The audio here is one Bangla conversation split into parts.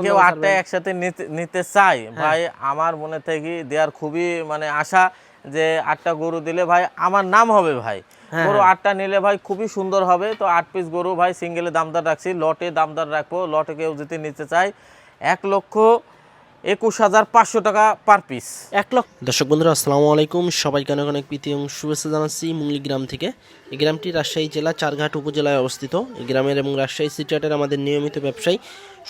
কেউ 8টা একসাথে নিতে চাই ভাই, আমার মনে থেকে দেওয়ার খুবই মানে আশা যে 8টা গরু দিলে ভাই আমার নাম হবে ভাই। গরু 8টা নিলে ভাই খুবই সুন্দর হবে। তো 8 পিস গরু ভাই সিঙ্গেলে দামদার রাখছি, লটে দামদার রাখবো। লটে কেউ যদি নিতে চায় 1,21,500 টাকা পার পিস। 1 লক্ষ। দর্শক বন্ধুরা আসসালামু আলাইকুম, সবাইকে অনেক অনেক প্রীতি এবং শুভেচ্ছা জানাচ্ছি মুঙ্গলি গ্রাম থেকে। এই গ্রামটি রাজশাহী জেলা চারঘাট উপজেলায় অবস্থিত। এই গ্রামের এবং রাজশাহী সিটিহাটের আমাদের নিয়মিত ব্যবসায়ী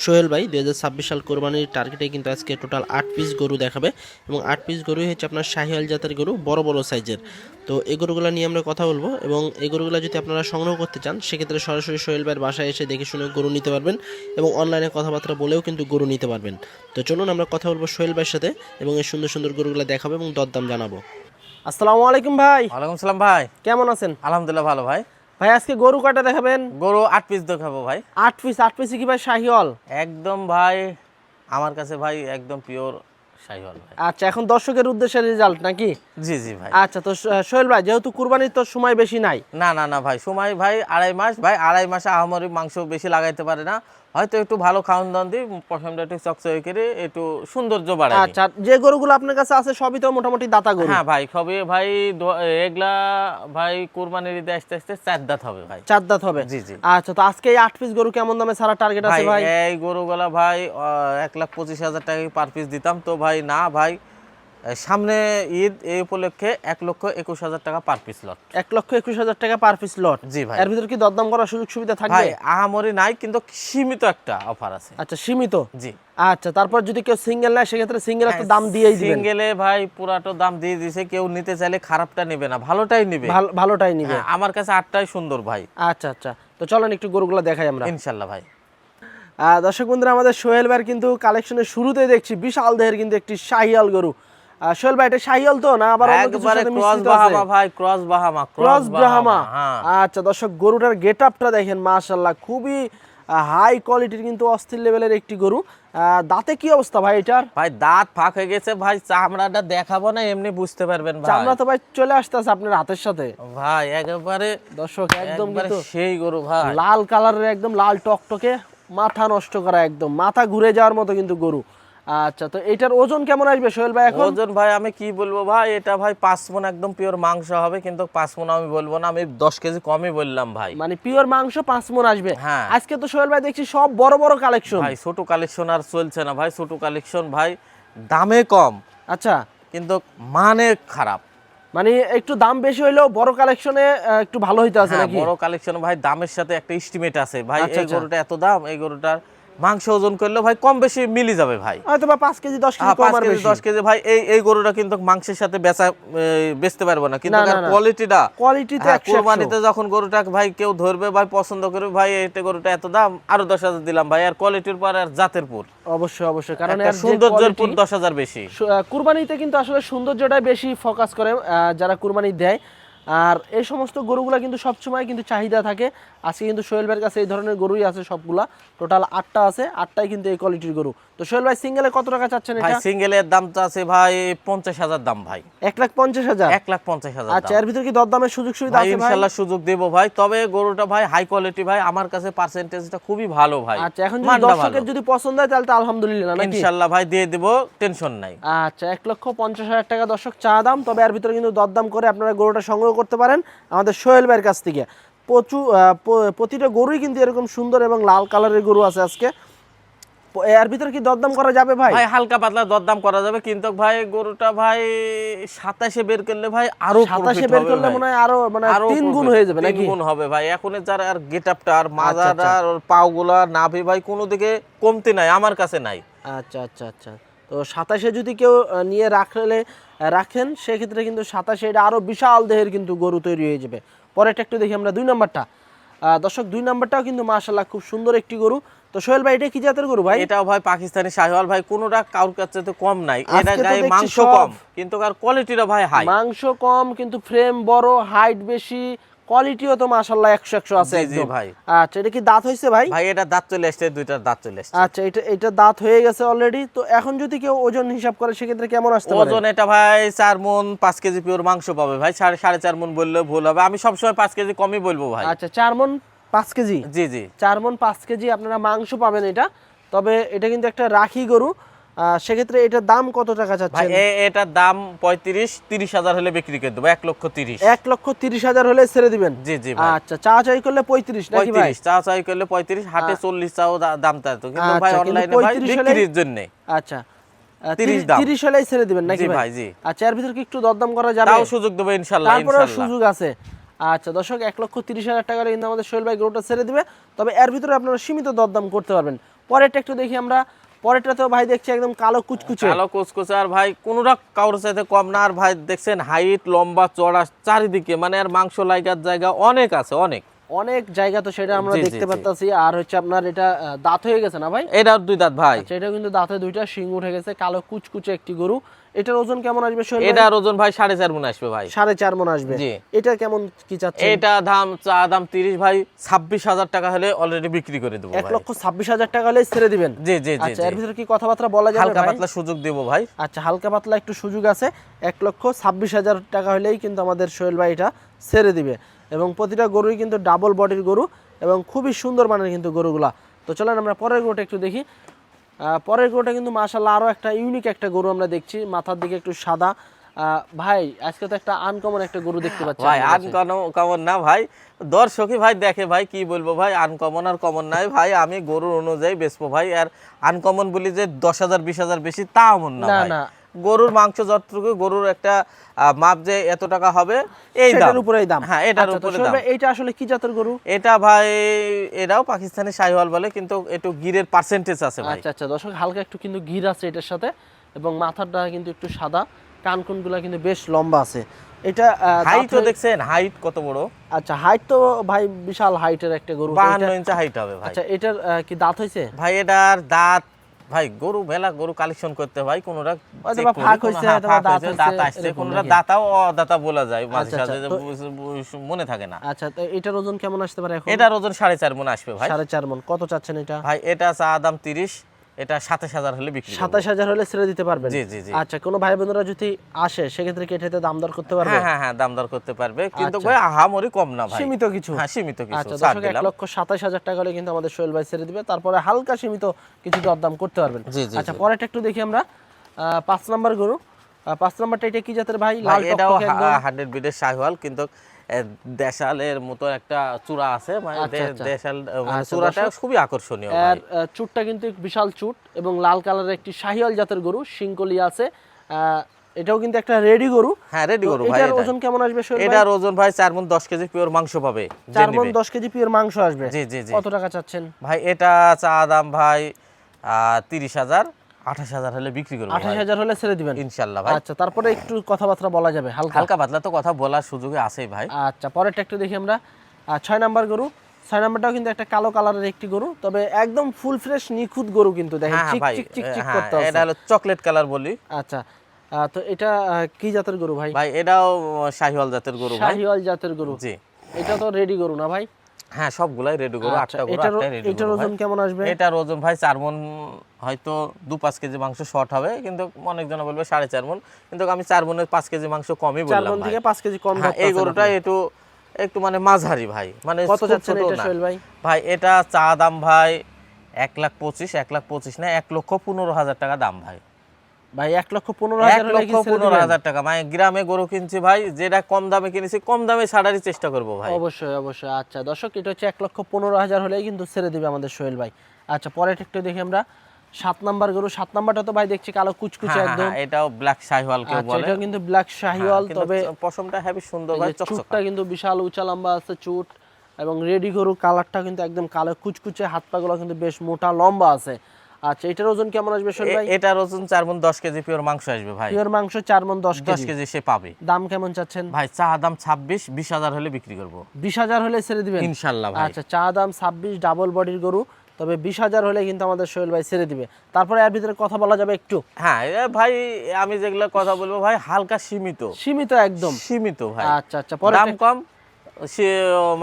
সোহেল ভাই 2026 সাল কোরবানির টার্গেটে কিন্তু আজকে টোটাল 8 পিস গরু দেখাবে এবং 8 পিস গরুই হচ্ছে আপনার শাহিওয়াল জাতের গরু, বড় বড় সাইজের। তো এই গরুগুলো নিয়ে আমরা কথা বলবো এবং এই গরুগুলো যদি আপনারা সংগ্রহ করতে চান সেক্ষেত্রে সরাসরি সোহেল ভাইয়ের বাসায় এসে দেখে শুনে গরু নিতে পারবেন এবং অনলাইনে কথাবার্তা বলেও কিন্তু গরু নিতে পারবেন। তো চলুন আমরা কথা বলবো সোহেল ভাইয়ের সাথে এবং এই সুন্দর সুন্দর গরুগুলো দেখাবো এবং দরদাম জানাবো। আসসালামু আলাইকুম ভাই। ওয়ালাইকুম সালাম ভাই, কেমন আছেন? আলহামদুলিল্লাহ ভালো ভাই। ভাই আজকে গরু কয়টা দেখাবেন? গরু 8 পিস দেখাবো ভাই। 8 পিস। 8 পিস কি ভাই শাহিওয়াল? একদম ভাই আমার কাছে ভাই একদম পিওর শাহিওয়াল ভাই। আচ্ছা, এখন দর্শকের উদ্দেশ্যে রেজাল্ট নাকি? জি জি ভাই। আচ্ছা, তো সোহেল ভাই যেহেতু কুরবানির তো সময় বেশি নাই। না না না ভাই, সময় ভাই 2.5 মাস ভাই। 2.5 মাসে আহামরি মাংস বেশি লাগাইতে পারে না, হয়তো একটু ভালো খাওয়ান দাওয়ান দিই, পশমটা একটু চকচকে করে একটু সৌন্দর্য বাড়াই। আচ্ছা, যে গরুগুলো আপনার কাছে আছে সবই তো মোটামুটি দাতা গরু। হ্যাঁ ভাই, সবই ভাই এগুলা ভাই কুরবানির ঈদে আস্তে আস্তে 4 দাঁত হবে ভাই। 4 দাঁত হবে। জি জি। আচ্ছা, তো আজকে এই 8 পিস গরু কেমন দামে ছাড়া টার্গেট আছে ভাই? এই গরুগুলা ভাই 1,25,000 টাকা পার পিস দিতাম, তো ভাই না ভাই, সামনে ঈদ এই উপলক্ষে 1,21,000 টাকা পার পিস লট। 1,21,000 টাকা পার পিস লট। জি ভাই। এর ভিতর কি দরদাম করার সুযোগ সুবিধা থাকবে? ভাই আহামরি নাই, কিন্তু সীমিত একটা অফার আছে। আচ্ছা, সীমিত। জি। আচ্ছা, তারপর যদি কেউ সিঙ্গেল নেয় সেক্ষেত্রে সিঙ্গেলের তো দাম দিয়েই দিবেন। সিঙ্গেলে ভাই পুরাটো দাম দিয়ে দিয়েছে, কেউ নিতে চাইলে খারাপটা নেবে না, ভালোটাই নেবে। ভালোটাই নিবে। হ্যাঁ, আমার কাছে 8টাই সুন্দর ভাই। আচ্ছা আচ্ছা, তো চলেন একটু গরুগুলো দেখাই আমরা ইনশাআল্লাহ ভাই। দর্শক বন্ধুরা, আমাদের সোহেল ভাইয়ের কিন্তু কালেকশনের শুরুতেই দেখছি বিশাল দেহের কিন্তু একটি শাহিয়াল গরু। সোহেল ভাই এটা শাহিয়াল তো না আবার অন্য কিছুর সাথে মিশ্রিত আছে? বাহামা ভাই, ক্রস বাহামা। ক্রস ব্রাহ্মা। হ্যাঁ। আচ্ছা দর্শক, গরুটার গেটআপটা দেখেন, মাশাআল্লাহ খুবই হাই কোয়ালিটির কিন্তু অস্থির লেভেলের একটি গরু। দাঁতে কি অবস্থা ভাই এটার? ভাই দাঁত ফাঁক হয়ে গেছে ভাই, চামড়াটা দেখাবো না, এমনি বুঝতে পারবেন ভাই। চামড়া তো ভাই চলে আসতেছে আপনার হাতের সাথে ভাই, একেবারে দর্শক, একদম কিন্তু সেই গরু ভাই, লাল কালারের, একদম লাল টকটকে, মাথা নষ্ট করা, একদম মাথা ঘুরে যাওয়ার মতো কিন্তু গরু। আচ্ছা, তো এটার ওজন কেমন আসবে সোহেল ভাই এখন? ওজন ভাই আমি কি বলবো ভাই, এটা ভাই 5 মণ একদম পিওর মাংস হবে, কিন্তু 5 মণ আমি বলবো না, আমি 10 কেজি কমই বললাম ভাই। মানে পিওর মাংস 5 মণ আসবে। হ্যাঁ। আজকে তো সোহেল ভাই দেখছি সব বড় বড় কালেকশন। ভাই ছোট কালেকশন আর চলছে না ভাই, ছোট কালেকশন ভাই দামে কম, আচ্ছা, কিন্তু মানে খারাপ। মানে একটু দাম বেশি হইলেও বড় কালেকশনে একটু ভালো হইতে আছে নাকি? বড় কালেকশন ভাই দামের সাথে একটা এস্টিমেট আছে ভাই। আচ্ছা, এই গরুটা এত দাম, এই গরুটার মাংস ওজন করলে ভাই কম বেশি মিলি যাবে ভাই, হয়তো বা 5 কেজি 10 কেজি কম আর বেশি। 10 কেজি ভাই। এই গরুটা কিন্তু মাংসের সাথে বেচতে পারবো না, কিন্তু কোয়ালিটিতে কুরবানিতে যখন গরুটা ভাই কেউ ধরবে ভাই, পছন্দ করবে ভাই, এই গরুটা এত দাম, আরো 10,000 দিলাম ভাই। আর কোয়ালিটির পর আর জাতের পর অবশ্যই অবশ্যই, কারণ এর সৌন্দর্যের পর 10,000 বেশি। কুরবানিতে কিন্তু আসলে সৌন্দর্যটাই বেশি ফোকাস করে যারা কুরবানি দেয়। আর এই সমস্ত গরুগুলা কিন্তু সবসময় কিন্তু চাহিদা থাকে। আজকে কিন্তু সোহেল ভাইয়ের কাছে এই ধরনের গরুই আছে সবগুলা, টোটাল 8টা আছে, 8টাই কিন্তু এই কোয়ালিটির গরু। তো সোহেল ভাই সিঙ্গেলে কত টাকা চাচ্ছেন এটা? ভাই সিঙ্গেলের দাম তো আছে ভাই 50,000 দাম ভাই। 1,50,000? 1,50,000। আচ্ছা, এর ভিতর কি দরদামের সুযোগ সুবিধা আছে ভাই? ইনশাআল্লাহ সুযোগ দেব ভাই, তবে গরুটা ভাই হাই কোয়ালিটি ভাই, আমার কাছে পার্সেন্টেজটা খুবই ভালো ভাই। আচ্ছা, এখন যদি দর্শকের যদি পছন্দ হয় তাহলে তো আলহামদুলিল্লাহ নাকি? ইনশাআল্লাহ ভাই দিয়ে দেব, টেনশন নাই। আচ্ছা, 1,50,000 টাকা দর্শক চা দাম, তবে এর ভিতরে কিন্তু দরদাম করে আপনারা গরুটা সংগ্রহ করতে পারেন আমাদের সোহেল ভাইয়ের কাছ থেকে। প্রতিটা গরুই কিন্তু এরকম সুন্দর এবং লাল কালারের গরু আছে আজকে। এর ভিতরে কি দরদাম করা যাবে ভাই? ভাই হালকা পাতলা দরদাম করা যাবে, কিন্তু ভাই গরুটা ভাই 27-এ বের করলে ভাই আরো 27-এ বের করলে মনে হয় আরো মানে 3 গুণ হয়ে যাবে নাকি? 3 গুণ হবে ভাই। এখন যার আর গেটআপটা আর মাজাটা আর পাওগুলা নাভি ভাই কোনো দিকে কমতি নাই, আমার কাছে নাই। আচ্ছা আচ্ছা আচ্ছা, তো 27-এ যদি কেউ নিয়ে রাখেন সেক্ষেত্রে কিন্তু 27-এ এটা আরো বিশাল দেহের কিন্তু গরু তৈরি হয়ে যাবে। পরেরটা একটু দেখি আমরা 2 নাম্বারটা। দর্শক 2 নাম্বারটাও কিন্তু মাশাআল্লাহ খুব সুন্দর একটি গরু। তো সোহেল ভাই এটা কি জাতের গরু ভাই? এটাও ভাই পাকিস্তানি শাহিওয়াল ভাই, কোনোটা কারোর কাছে তো কম নাই। এটা গায়ে মাংস কম, কিন্তু আর কোয়ালিটিটা ভাই হাই। মাংস কম কিন্তু ফ্রেম বড়, হাইট বেশি, কোয়ালিটিও তো মাশাআল্লাহ 100 আছে একদম ভাই। আচ্ছা, এটা কি দাঁত হইছে ভাই? ভাই এটা দাঁত চলে আসছে, দুইটার দাঁত চলে আসছে। আচ্ছা, এটা দাঁত হয়ে গেছে অলরেডি। তো এখন যদি কেউ ওজন হিসাব করে সেক্ষেত্রে কেমন আসতে পারে? ওজন এটা ভাই 4 মণ 5 কেজি পিওর মাংস পাবে ভাই। 4.5 মণ বললে ভুল হবে, আমি সবসময় 5 কেজি কমই বলবো ভাই। আচ্ছা, 4 মণ 5 কেজি। জি জি, 4 মণ 5 কেজি আপনারা মাংস পাবেন এটা। তবে এটা কিন্তু একটা রাখি গরু, সেক্ষেত্রে এটার দাম কত টাকা ভাই চাচ্ছেন? এটার দাম ৩৫-৩০ হাজার হলে বিক্রি করে দেবো, ১,৩০,০০০। ১,৩০,০০০ হলে ছেড়ে দিবেন। জি জি ভাই। আচ্ছা, চাই করলে 35 নাকি ভাই? ৩৫ চা চাই করলে ৩৫, হাটে ৪০ চাও দামটা তো, কিন্তু ভাই আচ্ছা, কিন্তু অনলাইনে ভাই 35 হলেই- বিক্রির জন্য আচ্ছা, 30 দাম। 30 হলেই ছেড়ে দিবেন নাকি জি ভাই? ভাই, জি। আচ্ছা, এর ভিতর কি একটু দরদাম করা যাবে? তাও সুযোগ দেবো ইনশাআল্লাহ, তারপরে ইনশাআল্লাহ। সুযোগ আছে। আচ্ছা দর্শক, ১,৩০,০০০ টাকা কিন্তু আমাদের সোহেল ভাই গরুটা ছেড়ে দিবে, তবে এর ভিতরে আপনারা সীমিত দরদাম করতে পারবেন। পরেরটা একটু দেখি আমরা। পরেরটা তো ভাই দেখছি একদম কালো কুচকুচে। কালো কুচকুচে, আর ভাই কোনোটা কারোর চাইতে কম না। আর ভাই দেখছেন হাইট, লম্বা, চড়া চারিদিকে, মানে আর মাংস লাগার জায়গা অনেক আছে, অনেক অনেক জায়গা তো সেটা আমরা জি, জি, দেখতে জি। পারতাছি। আর হচ্ছে আপনার এটা দাঁত হয়ে গেছে না ভাই? এটার 2 দাঁত ভাই। আচ্ছা, এটা কিন্তু দাঁতে 2টা শিং উঠে গেছে, কালো কুচকুচে একটি গরু। এটার ওজন কেমন আসবে সোহেল ভাই? এটার ওজন ভাই 4.5 মণ আসবে ভাই। 4.5 মণ আসবে। জি। এটা কেমন কি চাচ্ছেন? এটা দাম 30 ভাই, 26,000 টাকা হলে অলরেডি বিক্রি করে দেবো ভাই। 1,26,000 টাকা হলে ছেড়ে দিবেন। জি জি জি আচ্ছা, জি। এর ভিতরে কি কথাবার্তা বলা যাবে হালকা ভাই? পাতলা সুযোগ দেবো ভাই। আচ্ছা, হালকা পাতলা একটু সুযোগ আছে। 1,26,000 টাকা হলেই কিন্তু আমাদের সোহেল ভাই এটা ছেড়ে দিবে, এবং প্রতিটা গরুই কিন্তু ডাবল বডির গরু এবং খুবই সুন্দর মানের কিন্তু গরুগুলা। তো চলেন আমরা পরের গরুটা একটু দেখি। পরের গরুটা কিন্তু মাশাআল্লাহ আরো একটা ইউনিক একটা গরু আমরা দেখছি, মাথার দিকে একটু সাদা। ভাই আজকে তো একটা আনকমন একটা গরু দেখতে পাচ্ছি ভাই আমাদের কাছে। আনকমন না ভাই, দর্শকই ভাই দেখে ভাই, কি বলবো ভাই, আনকমন আর কমন নাই ভাই, আমি গরুর অনুযায়ী বেচবো ভাই। আর আনকমন বলি যে 10,000 20,000 বেশি, তা এমন না না, ভাই। না। গরুর মাংস যতটুকু, গরুর একটা মাপ যে এত টাকা হবে, এই দাম। সেটার উপরেই দাম। হ্যাঁ, এটার আচ্ছা, তো উপরে সোহেল দাম। ভাই, এইটা আসলে কি জাতের গরু? এটা ভাই এরাও পাকিস্তানি শাহিওয়াল বলে, কিন্তু একটু গিরের পার্সেন্টেজ আছে ভাই। আচ্ছা আচ্ছা দর্শক, হালকা একটু কিন্তু গির আছে এটার সাথে, এবং মাথাটা কিন্তু একটু সাদা, কানকুনগুলা কিন্তু বেশ লম্বা আছে। এটা হাইটও দেখছেন, হাইট কত বড়। আচ্ছা, হাইট তো ভাই বিশাল হাইটের একটা গরু। তো 52 এটা- ইঞ্চি হাইট হবে ভাই। আচ্ছা, এটার কি দাঁত হয়েছে? ভাই এটার দাঁত, ভাই গরু মেলা গরু কালেকশন করতে ভাই, কোনটা হয়তো check বা করি, ফাঁক কোনো- হইছে, হ্যাঁ, হয়তো বা ফাঁক দাঁত হইছে, হইছে, দাঁত আসছে, এরকম কোনটা নাকি? দাঁতাও অদাতা বলা যায় মাঝে আচ্ছা, সাঝে, আচ্ছা, যে মনে থাকে না। আচ্ছা, তো এটার ওজন কেমন আসতে পারে এখন? এটার ওজন 4.5 মণ আসবে ভাই। 4.5 মণ। কত চাচ্ছেন এটা? ভাই এটা চা দাম 30, এটা 27,000 হলে বিক্রি করব। 27,000 হলে ছেড়ে দিতে পারবেন? জি জি জি। আচ্ছা, কোনো ভাই বোনেরা যদি আসে সেক্ষেত্রে কি এটাতে দাম দর করতে পারবে? হ্যাঁ হ্যাঁ হ্যাঁ, দাম দর করতে পারবে, কিন্তু আচ্ছা। ভাই আহামরি কম না ভাই, সীমিত কিছু? হ্যাঁ সীমিত কিছু আচ্ছা ছাড় দর্শক, দিলাম। 1,27,000 টাকা হলে কিন্তু আমাদের সোহেল ভাই ছেড়ে দিবে, তারপরে হালকা সীমিত কিছু দরদাম করতে পারবেন। জি জি আচ্ছা, জি। পরেরটা একটু দেখি আমরা। 5 নাম্বার গরু। 5 নাম্বারটা এটা কি জাতের ভাই? ভাই লাল এটাও টকটকে একদম। 100 বিটের শাহিওয়াল, কিন্তু দেশালের মতো একটা চূড়া আছে, মানে আচ্ছা, আচ্ছা। দেশাল মানে আচ্ছা, চূড়াটা দর্শক, খুবই আকর্ষণীয় এর ভাই। চুটটা কিন্তু বিশাল চুট, এবং লাল কালারের একটি শাহিওয়াল জাতের গরু, শিংকলি আছে। এটাও কিন্তু একটা রেডি গরু। হ্যাঁ, রেডি তো গরু ভাই। এটার এটাই। ওজন কেমন আসবে সোহেল ভাই? এটার ওজন ভাই 4 মণ 10 কেজি পিওর মাংস পাবে, 4 মণ 10 কেজি পিওর মাংস আসবে। জি জি জি। কত টাকা চাচ্ছেন? ভাই এটা চা দাম ভাই 30,000, 28,000 হলে বিক্রি করবো ভাই 28,000 হলে ছেড়ে দিবেন ইনশাল্লাহ ভাই। আচ্ছা, তারপরে একটু কথাবার্তা বলা যাবে হালকা? হালকা পাতলা তো কথা বলার সুযোগে আছে ভাই। আচ্ছা, পরেরটা একটু দেখি আমরা। 6 নাম্বার গরু। 6 নাম্বারটাও কিন্তু একটা কালো কালারের একটি গরু, তবে একদম ফুল ফ্রেশ নিখুঁত গরু কিন্তু, দেখেন হ্যাঁ চিক ভাই, চিক চিক চিক হ্যাঁ, করতে আছে। এটা হলো চকলেট কালার বলি আচ্ছা, তো এটা কি জাতের গরু ভাই? ভাই। এটাও শাহিওয়াল জাতের গরু ভাই। শাহিওয়াল জাতের গরু। জি। এটা তো রেডি গরু না ভাই? হ্যাঁ, সবগুলাই রেডি গরু, আচ্ছা, 8টা গরু, এটার 8টাই রেডি এটার গরু ভাই। ওজন কেমন আসবে? এটার ওজন ভাই 4 মণ, হয়তো 2-5 কেজি মাংস শর্ট হবে, কিন্তু অনেকজন বলবে 4.5 মণ, কিন্তু আমি 4 মণের 5 কেজি মাংস কমই 4 বললাম মণ ভাই। থেকে 5 কেজি কম হ্যাঁ, ধরতে এই আছেন গরুটা আপনি। একটু মানে মাঝারি ভাই, মানে কত খুব যাচ্ছেন ছোট এটা না। সোহেল ভাই? ভাই এটা চা দাম ভাই 1,25,000 না 1,15,000 টাকা দাম ভাই। ভাই 1,15,000 হলে কি ছেড়ে দিবেন? 1,15,000 টাকা, মানে গ্রামে গরু কিনছি ভাই, যেটা কম দামে কিনেছি কম দামে ছাড়ারই চেষ্টা করবো ভাই। অবশ্যই অবশ্যই। আচ্ছা দর্শক, এটা হচ্ছে 1,15,000 হলেই কিন্তু ছেড়ে দিবে আমাদের সোহেল ভাই। আচ্ছা, পরের একটু দেখি আমরা। 7 নাম্বার গরু। 7 নাম্বারটা তো ভাই দেখছি কালো কুচকুচে হ্যাঁ, একদম। হ্যাঁ, এটাও ব্ল্যাক শাহিওয়াল কেউ আচ্ছা, বলে। এটাও কিন্তু ব্ল্যাক শাহিওয়াল, হ্যাঁ, কিন্তু তবে পশমটা হেবি সুন্দর এই ভাই, যে চকচকা। চুটটা কিন্তু বিশাল উঁচা লম্বা আছে চুট, এবং রেডি গরু কালারটা কিন্তু একদম কালো কুচকুচে, হাত পাগুলো কিন্তু বেশ মোটা লম্বা আছে। আচ্ছা, এটার ওজন কেমন আসবে সোহেল ভাই? এটার ওজন 4 মণ 10 কেজি পিওর মাংস আসবে ভাই। পিওর মাংস 4 মণ 10 10 কেজি। কেজি সে পাবে। দাম কেমন চাচ্ছেন? ভাই চা দাম 26-20,000 হলে বিক্রি করবো 20,000 হলে ছেড়ে দিবেন ইনশাল্লাহ ভাই। আচ্ছা, চা দাম 26, ডাবল বডির গরু, তবে 20,000 হলে কিন্তু আমাদের সোহেল ভাই ছেড়ে দিবে। তারপরে এর ভিতরে কথা বলা যাবে একটু? হ্যাঁ ভাই, আমি যেগুলো কথা বলবো ভাই হালকা সীমিত, সীমিত একদম। সীমিত ভাই। আচ্ছা আচ্ছা, পরে দাম কম, সে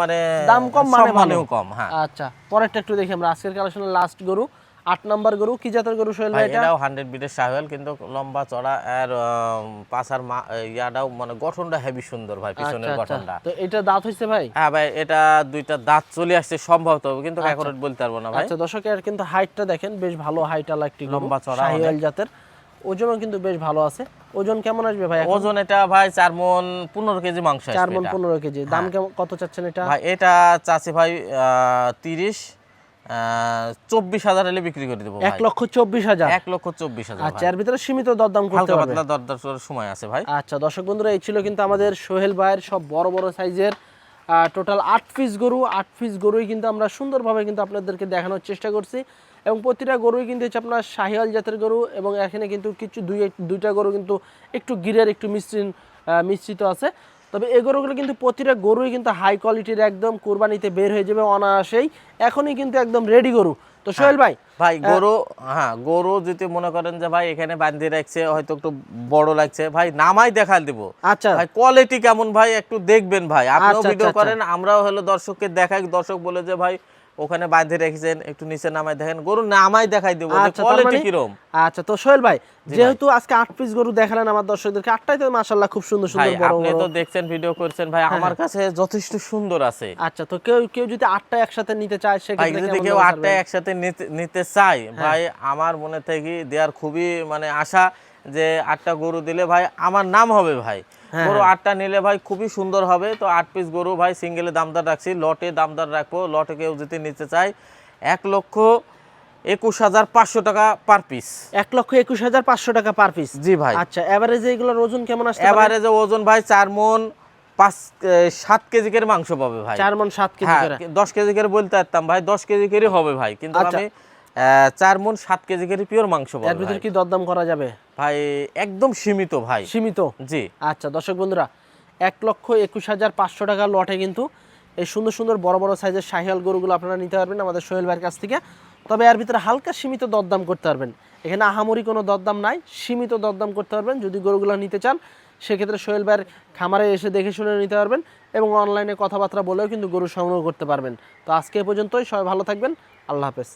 মানে দাম কম মানে সম্মানেও কম। হ্যাঁ, আচ্ছা, পরেরটা একটু দেখি আমরা। আজকের কালেকশনের লাস্ট গরু 8 নাম্বার গরু, কি জাতের গরু সোহেল ভাই ভাই এটা? এটাও 100 বিটের শাহিওয়াল, কিন্তু লম্বা চড়া আর পাছার ইয়াটাও মানে গঠনটা হেভি সুন্দর ভাই, পিছনের গঠনটা। তো এটা দাঁত হইছে ভাই? হ্যাঁ ভাই, এটা দুইটা দাঁত চলে আসছে সম্ভবত, কিন্তু এখন বলতে পারবো না ভাই। আচ্ছা দর্শক, এর কিন্তু হাইটটা দেখেন, বেশ ভালো হাইট আলা একটি গরু, লম্বা চড়া শাহিওয়াল জাতের। ওজনও কিন্তু বেশ ভালো আছে। ওজন কেমন আসবে ভাই এখন? ওজন এটা ভাই 4 মণ 15 কেজি মাংস আসবে। 4 মণ 15 কেজি। দাম কত চাচ্ছেন এটা? ভাই এটা চাচ্ছি ভাই 30 24,000 হলে বিক্রি করে দেবো ভাই। 1,24,000। 1,24,000। আচ্ছা, এর ভিতরে সীমিত দরদাম করতে হালকা পারবে। পাতলা দরদার করার সময় আছে ভাই। আচ্ছা দর্শক বন্ধুরা, এই ছিল কিন্তু আমাদের সোহেল ভাইয়ের সব বড় বড় সাইজের টোটাল 8 পিস গরু। 8 পিস গরুই কিন্তু আমরা সুন্দরভাবে কিন্তু আপনাদেরকে দেখানোর চেষ্টা করছি, এবং প্রতিটা গরুই কিন্তু হচ্ছে আপনার শাহিওয়াল জাতের গরু, এবং এখানে কিন্তু কিছু দুইটা গরু কিন্তু একটু গিরের একটু মিশ্রিত আছে। তবে এই গরুগুলো কিন্তু প্রতিটা গরুই কিন্তু হাই কোয়ালিটির, একদম কুরবানিতে বের হয়ে যাবে অনায়াসেই। এখনই কিন্তু একদম রেডি গরু। তো সোহেল ভাই, ভাই গরু, হ্যাঁ গরু যদি মনে করেন যে ভাই এখানে বাঁধিয়ে রাখছে, হয়তো একটু বড় লাগছে ভাই, নামাই দেখা দিব। আচ্ছা ভাই কোয়ালিটি কেমন ভাই একটু দেখবেন ভাই, আপনিও আচ্ছা, ভিডিও আচ্ছা, করেন, আমরাও হলো দর্শককে দেখাই, দর্শক বলে যে ভাই ওখানে বাঁধিয়ে রেখেছেন, একটু নিচে নামাই দেখেন, গরু নামাই দেখাই দেবো যে আচ্ছা, কোয়ালিটি কিরম। আচ্ছা তো সোহেল ভাই, যেহেতু আজকে 8 পিস গরু দেখালেন আমার দর্শকদেরকে, 8টাই তো মাশাআল্লাহ খুব সুন্দর ভাই সুন্দর বড় আপনি বড়। তো দেখছেন, ভিডিও করছেন ভাই, আমার কাছে যথেষ্ট সুন্দর আছে। আচ্ছা, তো কেউ যদি 8টা একসাথে নিতে চায় ভাই সেক্ষেত্রে যদি কেমন কেউ দামে 8টা ছাড়বেন? একসাথে নিতে চাই ভাই, আমার মনে থেকে দেওয়ার খুবই মানে আশা যে 8টা গরু দিলে ভাই আমার নাম হবে ভাই। গরু 8টা নিলে ভাই খুবই সুন্দর হবে। তো 8 পিস গরু ভাই সিঙ্গেলে দামদার রাখছি, লটে দামদার রাখবো। লটে কেউ যদি নিতে চায় 1,21,500 টাকা পার পিস। 1,21,500 টাকা পার পিস। জি ভাই। আচ্ছা, এভারেজে এগুলোর ওজন কেমন আসতে পারে? এভারেজে ওজন ভাই 4 মণ 7 কেজি করে মাংস পাবে ভাই। 4 মণ 7 কেজি হ্যাঁ, করে। 10 কেজি করে বলতে পারতাম ভাই, 10 কেজি করে হবে ভাই, কিন্তু আচ্ছা। আমি 4 মণ 7 কেজি করে পিওর মাংস পাবো এর ভিতরে ভাই। কি দরদাম করা যাবে? ভাই একদম সীমিত ভাই। সীমিত। জি। আচ্ছা দর্শক বন্ধুরা, 1,21,500 টাকা লটে কিন্তু এই সুন্দর সুন্দর বড় বড় সাইজের শাহিওয়াল গরুগুলো আপনারা নিতে পারবেন আমাদের সোহেল ভাইয়ের কাছ থেকে। তবে এর ভিতরে হালকা সীমিত দরদাম করতে পারবেন। এখানে আহামরি কোনো দরদাম নাই, সীমিত দরদাম করতে পারবেন। যদি গরুগুলো নিতে চান সেক্ষেত্রে সোহেল ভাইয়ের খামারে এসে দেখে শুনে নিতে পারবেন, এবং অনলাইনে কথাবার্তা বলেও কিন্তু গরু সংগ্রহ করতে পারবেন। তো আজকে এ পর্যন্তই, সবাই ভালো থাকবেন, আল্লাহ হাফেজ।